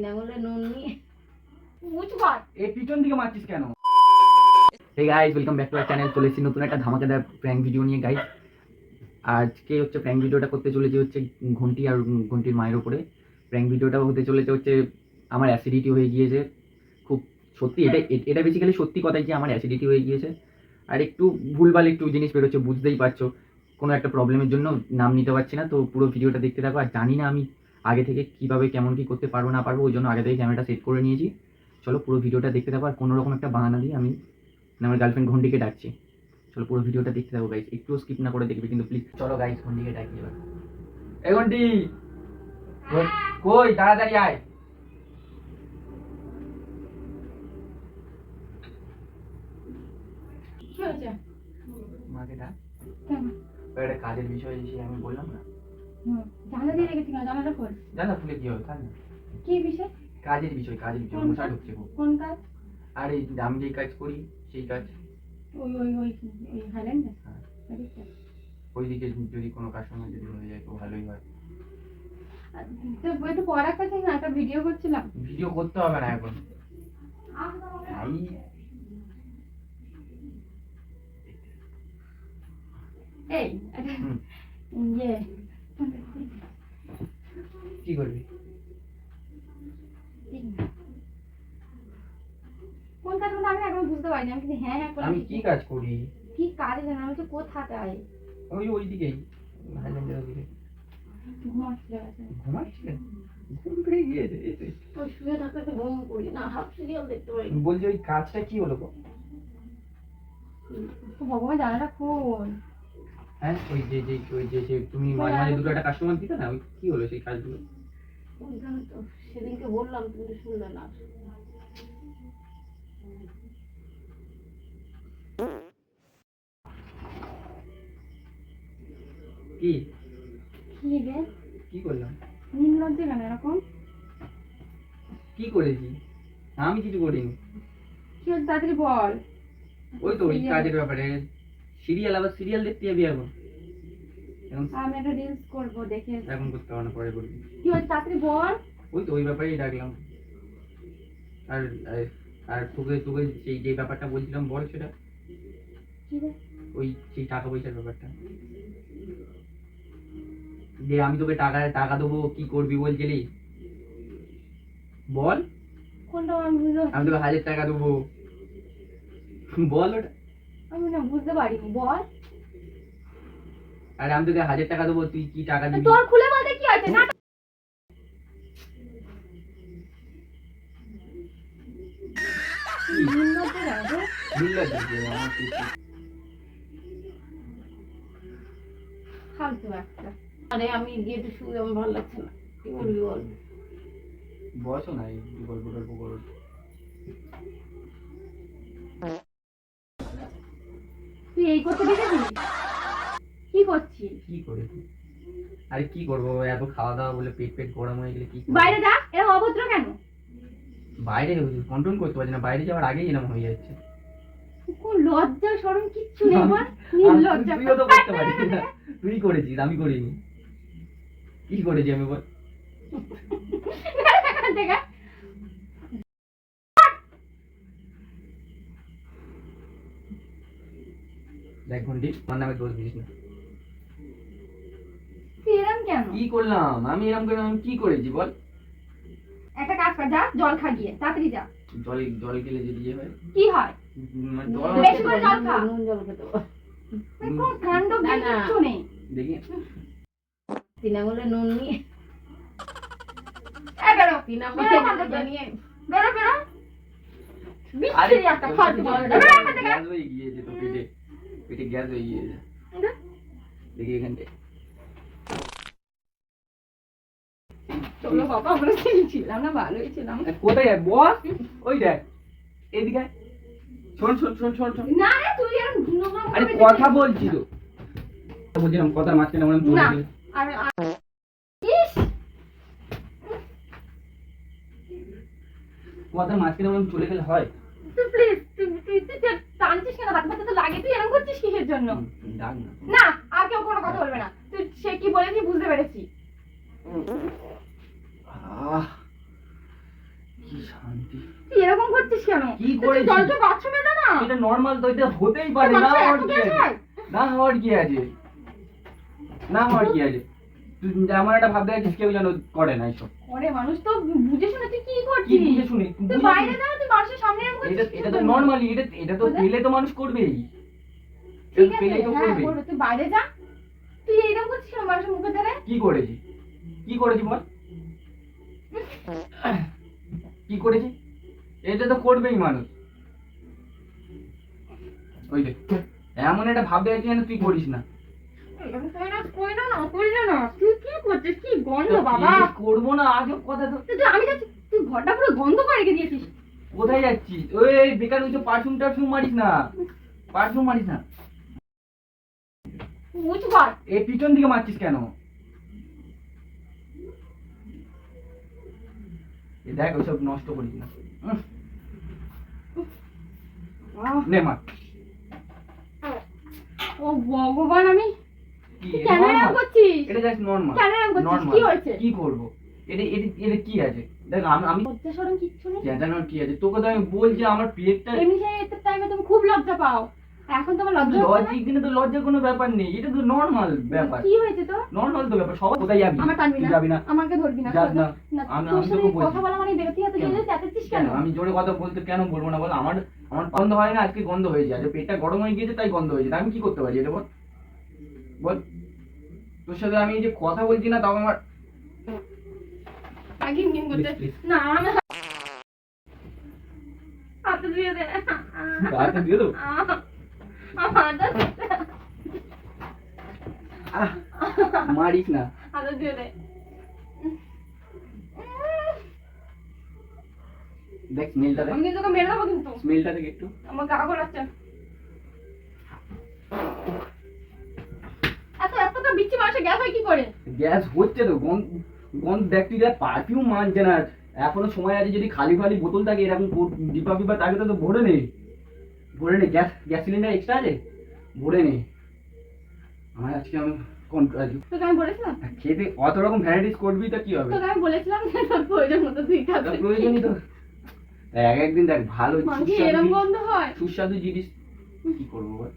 তিন আঙুলে নুন নিয়ে বুঝবার এই পিছন দিকে মারছিস কেন? Hey guys, welcome back to our channel. চলে এসেছি নতুন একটা ধামাকাদার প্র্যাঙ্ক ভিডিও নিয়ে গাইস। আজকে হচ্ছে প্র্যাঙ্ক ভিডিওটা করতে চলেছি হচ্ছে ঘন্টি আর ঘন্টির মায়ের উপরে। প্র্যাঙ্ক ভিডিওটা হতে চলেছে হচ্ছে আমার অ্যাসিডিটি হয়ে গিয়েছে খুব, সত্যি এটা বেসিক্যালি সত্যি কথাই যে আমার অ্যাসিডিটি হয়ে গিয়েছে। আর একটু ভুলভাল একটু জিনিস বেরোচ্ছে, বুঝতেই পারছো, কোনো একটা প্রবলেমের জন্য নাম নিতে পারছি না। তো পুরো ভিডিওটা দেখতে থাকো। আর জানি না আমি আগে থেকে কীভাবে কেমন কী করতে পারবো না পারবো, ওই জন্য আগে থেকে ক্যামেরাটা সেট করে নিয়েছি। চলো পুরো ভিডিওটা দেখতে থাকো। আর কোনোরকম একটা বাহানা দিয়ে আমি আমার গার্লফ্রেন্ড ঘন্টিকে ডাকছি। চলো পুরো ভিডিওটা দেখতে থাকো গাইস, একটু স্কিপ না করে দেখবে কিন্তু প্লিজ। চলো গাইস ঘন্টিকে ডাকি এবার। এই ঘন্টি কই, তাড়াতাড়ি আয়। কি হয়েছে? মাকে ডাক। কেন? একটা কাজের বিষয় এসে আমি বললাম না। জানা দিয়ে রেখেছি না, জানাটা খোল। জানা খুলে কি হবে, থাক না। কি বিষয়? কাজের বিষয় মশা ঢুকছে খুব। কোন কাজ? আর এই আমি যেই কাজ করি সেই কাজ। ওই ওই ওই ওই হাইল্যান্ডে? হ্যাঁ, ওইদিকে যদি কোনো কাস্টমার যদি হয়ে যায় তো ভালোই হয়। তো একটু পড়া কাছে না, একটা ভিডিও করছিলাম। ভিডিও করতে হবে না এখন। এই ইয়ে কি করবি? কোন কাজ আমি এখন বুঝতে পারিনি। আমি কিন্তু হ্যাঁ হ্যাঁ করে আমি কি কাজ করি? কি কাজে জানা, আমি তো কোথাটায় ওইদিকেই হাইল্যান্ডের ওইদিকে। ঘুমাচ্ছিলেন? ঘুম পেয়ে গিয়েছে। ওই শুয়ে থাকতে ঘুম করি না, হাফ সিরিয়াল দেখতে পাই। বলছি ওই কাজটা কি হলো গো? ভগবান জানাটা খোল। হ্যাঁ, ওই যে তুমি মাঝে মাঝে দুটো একটা কাস্টমার দিতে না, ওই কি হলো সেই কাজগুলো? ওইখানে তো সেদিনকে বললাম, তুমি তো শুনলে না। কি কি রে? কি করলাম? নির্লজ্জা কেন এরকম? কি করেছি? আমি কিছু করিনি। কি হচ্ছে তাড়াতাড়ি বল। ওই তো ওই কাজের ব্যাপারে আবার সিরিয়াল দেখতে যাবি এখন? আমি একটা রিলস করবো, দেখে এখন করতে হবে না, পরে করবি। কি হচ্ছে তাড়াতাড়ি বল। ওই তো ওই ব্যাপারেই ডাকলাম। আর আর তোকে তোকে সেই যে ব্যাপারটা বলছিলাম বল সেটা। কি রে? ওই সেই টাকা পয়সার ব্যাপারটা, যে আমি তোকে টাকা দেবো, কি করবি বলছিলি বল। কোনটা আমি বুঝতে আমি তোকে 1000 টাকা দেবো, বল ওটা। আমি না বুঝতে পারিনি, বল। আরে আমি তোকে 1000 টাকা দেবো, তুই কি টাকা দিবি? তোর খুলে বলতে কি আছে না? ফালতু একটা। আরে আমি গিয়ে একটু শুয়ে, আমার ভালো লাগছে না। কি বলবি বল। বসো না, এই গল্প করো। তুই এই করতে দেখেছিস? কি করছিস? কি করেছি? আরে কি করবো, এত খাওয়া দাওয়া বলে পেট গরম হয়ে গেলে কি করবো? বাইরে যা, এরকম অভদ্র কেন? বাইরে কন্ট্রোল করতে পারছি না, বাইরে যাওয়ার আগেই এরকম হয়ে যাচ্ছে। কোন লজ্জা শরম কিচ্ছু নেই বল। নির্লজ্জা। তুইও তো করতে পারিস না, তুই করেছিস, আমি করিনি। কি করেছি আমি বল? দেখ ঘন্টি, আমার নামে দোষ দিস না। এরকম কেন? কি করলাম আমি? এরকম করে আমি কি করেছি বল? একটা কাজ কর, যা জল খা গিয়ে, তাড়াতাড়ি যা। জল খেলে যদি ইয়ে হয় কি হয়? বেশি করে জল খা। নুন জল খেতে পারো। কোন কাণ্ড কিচ্ছু নেই। দেখি তিন আঙুলে নুন নিয়ে বেরো। তিন আঙুলে নিয়ে বেরো বেরো। বিচ্ছিরি একটা ফালতু বল। গ্যাস হয়ে গিয়েছে তো, পেটে গ্যাস হয়ে গিয়েছে। দেখি এখানটায়। চলো বাবা, আমরা ছিলাম না, ভালোই ছিলাম। কোথায় যায় বস? ওই দেখ এদিকে। শোন। না রে, তুই এরকম নোংরা মুখে আরে কথা বলছি তো, বলছিলাম কথার মাঝখানে আমরা চলে না। গেলে। আর ইস, কথার মাঝখানে আমরা চলে গেলে হয়? তুই প্লিজ, তুই টানছিস কেন? হাত পাতে তো লাগে, তুই এরকম করছিস কিসের জন্য? ডাক না। না, আর কেউ কোনো কথা বলবে না। তুই সে কি বলেছি বুঝতে পেরেছি। কি করেছি? জলটা বাথরুমে দে না। এটা নরমাল তো, এটা হতেই পারে না। হওয়ার কি আছে? না হওয়ার কি আছে? না হওয়ার কি আছে? তুই এমন একটা ভাবতে আছিস কেউ যেন করে না এসব। ওরে মানুষ তো বুঝে শুনে তুই কি কি করছিস? বুঝে শুনে? তুই বাইরে যা, তুই মানুষের সামনে এরকম এটা করছিস। এটা তো নরমালি, এটা তো পেলে তো মানুষ করবেই। ঠিক আছে, পেলেই তো হ্যাঁ করবে। করবে। তুই বাইরে যা। তুই এরকম করছিস কেন মানুষের মুখে ধরে? কি করেছি? কি করেছি বল? কি করেছি? এটা তো করবেই মানুষ। ওই দেখ, এমন একটা ভাবতে আছিস যেন তুই করিস না। এরকম করিস না। তুই কি করছিস? কি গন্ধ বাবা। করবো না, আজব কথা তো। আমি যাচ্ছি, তুই ঘরটা পুরো গন্ধ করে রেখে দিয়েছিস। কোথায় যাচ্ছিস? ওই বেকার ওই তো পারফিউম টারফিউম মারিস না, পারফিউম মারিস না। উঁচু কর। এই পিছন দিকে মারছিস কেন? এ দেখ ওইসব নষ্ট করিস না। নে মার। ও ভগবান, আমি কি তুই কেন এরকম করছিস? এটা জাস্ট নরমাল। কেন এরকম করছিস? কি হয়েছে? কি করবো? এটা কি আছে? দেখ আমি লজ্জা শরম কিচ্ছু নেই। চেঁচানোর কি আছে? তোকে তো আমি বলছি আমার পেটটা এমনি টাইমে তুমি খুব লজ্জা পাও, এখন তোমার লজ্জা হচ্ছে না? লজিক দিনে তো লজ্জার কোনো ব্যাপার নেই, এটা তো নরমাল ব্যাপার। কি হয়েছে তো? নরমাল তো ব্যাপার। সবাই কোথায় যাবি? আমার টানবি তুই না, যাবি না। আমাকে ধরবি না। যাস না। না, আমি তোর আমি সাথে তোকে বলছি। কথা বলা মানে দেখতে এত কেন? জোরে চেঁচাচ্ছিস কেন? কেন? আমি জোরে কথা বলতে কেন বলবো না বল? আমার আমার গন্ধ হয় না, আজকে গন্ধ হয়েছে। আজকে পেটটা গরম হয়ে গিয়েছে তাই গন্ধ হয়েছে। তা আমি কি করতে পারি এটা বল? বল, তোর সাথে আমি এই যে কথা বলছি না তাও আমার আগে নিন করতে Please, please. না, আমি হাতে দিয়ে দে। গাতে দিয়ে দেবো? হাতে মারিস না। দিয়ে দে। দেখ স্মেলটা দেখ, আমি কিন্তু তোকে মেরে দেবো কিন্তু। স্মেলটা দেখ একটু। আমার গা গোলাচ্ছে। এতটা বিচ্ছি মানুষের গ্যাস হয় কি করে? গ্যাস হচ্ছে তো, গন্ধ দেখ। তুই দেখ পারফিউম মানছে না। এখনো সময় আছে, যদি খালি খালি বোতল থাকে এরকম ডিপা ফিপা থাকে তো ভরে নে, ভরে নে। গ্যাস সিলিন্ডার এক্সট্রা আছে, ভরে নে। আমার আজকে আমি তোকে আমি বলেছিলাম, খেতে অত রকম ভ্যারাইটিস করবি তো কি হবে? তোকে আমি বলেছিলাম যে তোর প্রয়োজন মতো তুই খাবি। তার প্রয়োজনই তো। এক একদিন দেখ ভালো মানুষের এরকম গন্ধ হয়। সুস্বাদু জিনিস কি করবো বল?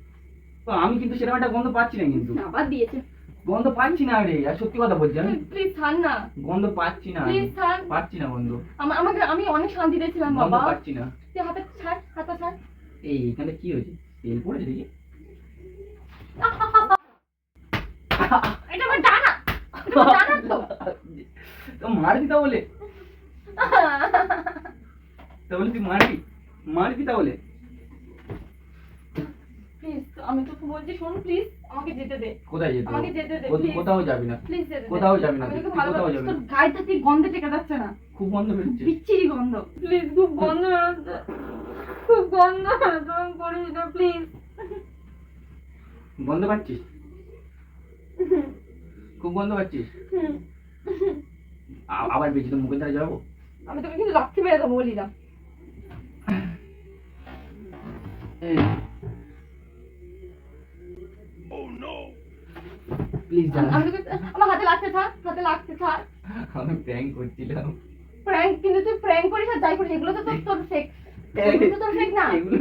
তো আমি কিন্তু সেরকম একটা গন্ধ পাচ্ছি না, কিন্তু আবার দিয়েছে। গন্ধ পাচ্ছি না রে, আর সত্যি কথা বলছি আমি প্লিজ ছাড় না, গন্ধ পাচ্ছি না, প্লিজ ছাড়। পাচ্ছি না গন্ধ। আমাকে আমি অনেক শান্তিতে ছিলাম গন্ধ বাবা। পাচ্ছি না। তুই হাতে ছাড়, হাতটা ছাড়। এই এখানে কি হয়েছে? তেল পড়েছে দেখি। এটা আমার ডানা, এটা আমার ডানা তো। তো মারবি তাহলে, তাহলে তুই মারবি তাহলে। প্লিজ আমি তোকে বলছি, শোন প্লিজ, আমাকে যেতে দে। কোথায় যেতে? আমাকে যেতে দে কোথাও- প্লিজ। কোথাও যাবি না, প্লিজ যেতে দে। কোথাও যাবি না, আমি তুই তোকে কোথাও ভালোবাসি। যাবি না। তোর গায়ে থেকে গন্ধে টেকে যাচ্ছে না, খুব গন্ধ বেরোচ্ছে। বিচ্ছিরি গন্ধ। প্লিজ, খুব গন্ধ বেরোচ্ছে, খুব গন্ধ বেরোচ্ছে। আমি করিস না প্লিজ। গন্ধ পাচ্ছিস? খুব গন্ধ পাচ্ছিস? আবার বেশি তো মুখের ধারে যাবো। আমি তোকে কিন্তু লাথি মেরে দেবো, বলি না। প্লিজ যা। আমি তোকে, আমার হাতে লাগতে থাক, হাতে লাগতে থাক। আমি প্র্যাঙ্ক করছিলাম। প্র্যাঙ্ক, কিন্তু তুই প্র্যাঙ্ক করিস আর যাই করিস, এগুলো তো তোর ফেক। এগুলো তো তোর ফেক না। এগুলো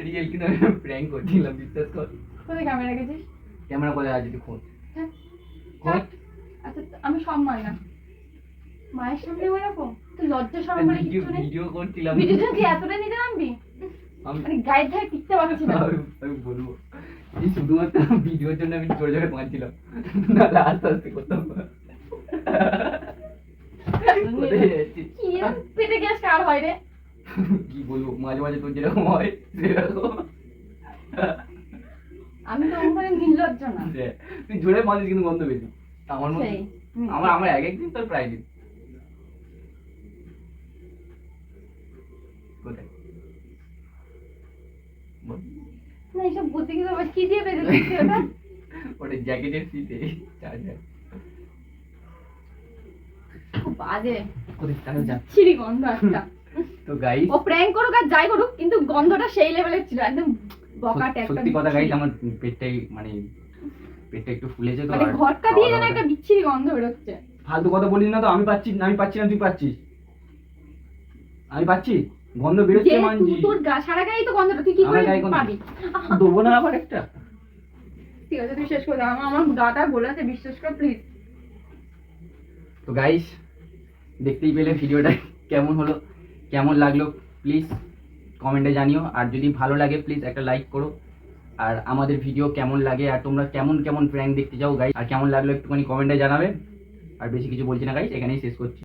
রিয়েল, কিন্তু আমি প্র্যাঙ্ক করছিলাম, বিশ্বাস কর। কোথায় ক্যামেরা রেখেছিস? ক্যামেরা কোথায় আছে তুই খোঁজ। হ্যাঁ। খোঁজ। আচ্ছা, আমি সব মানি না। মায়ের সামনে এরকম তুই লজ্জা শরম বলে ভিডিও কিছু নেই। ভিডিও করছিলাম। ভিডিওটা কি এতটা নিতে নামবি? আমি মানে গায়ের ধারে টিকতে পারছি না। আমি বলবো এই শুধুমাত্র ভিডিওর জন্য আমি জোরে জোরে মারছিলাম, নাহলে আস্তে আস্তে করতাম। কোথায় যাচ্ছিস? কি এরকম পেটে গ্যাস কার হয় রে? কি বলবো, মাঝে মাঝে তোর যেরকম হয় সেরকম। আমি তো ওখানে নির্লজ্জ না। তুই জোরে মারিস কিন্তু গন্ধ বেশি। আমার মতো সেই। আমার এক একদিন তোর প্রায় দিন। কোথায় বল। না, এইসব বুদ্ধি কি করবে? কি দিয়ে বেঁধে দিচ্ছি ওটা? ওটা জ্যাকেটের ফিতে চার্জার। খুব বাজে, কোথায় তাহলে যা। ছিড়ি গন্ধ একটা। তো গাইস, ও প্র্যাঙ্ক করুক আর যাই করুক, কিন্তু গন্ধটা সেই লেভেলের ছিল, একদম বকাটে একটা। সত্যি কথা গাইস, আমার পেটটাই মানে পেটটা একটু ফুলেছে তো। মানে আর ঘটকা দিয়ে যেন একটা বিচ্ছিরি গন্ধ বেরোচ্ছে। ফালতু কথা বলিস না তো। আমি পাচ্ছি না, তুই পাচ্ছিস। আমি পাচ্ছি? গন্ধ বেরোচ্ছে মানছি। তোর সারা গায়ে তো গন্ধটা তুই কি করে পাবি? দেবো না আবার একটা। ঠিক আছে তুই শেষ করে দাও, আমার গাটা গোলাতে, বিশ্বাস কর প্লিজ। তো গাইস দেখতেই পেলে ভিডিওটা কেমন হলো, কেমন লাগলো প্লিজ কমেন্টে জানিও। আর যদি ভালো লাগে প্লিজ একটা লাইক করো। আর আমাদের ভিডিও কেমন লাগে আর তোমরা কেমন কেমন প্র্যাঙ্ক দেখতে চাও গাইস, আর কেমন লাগলো একটুখানি কমেন্টে জানাবে। আর বেশি কিছু বলছি না গাইস, এখানেই শেষ করছি।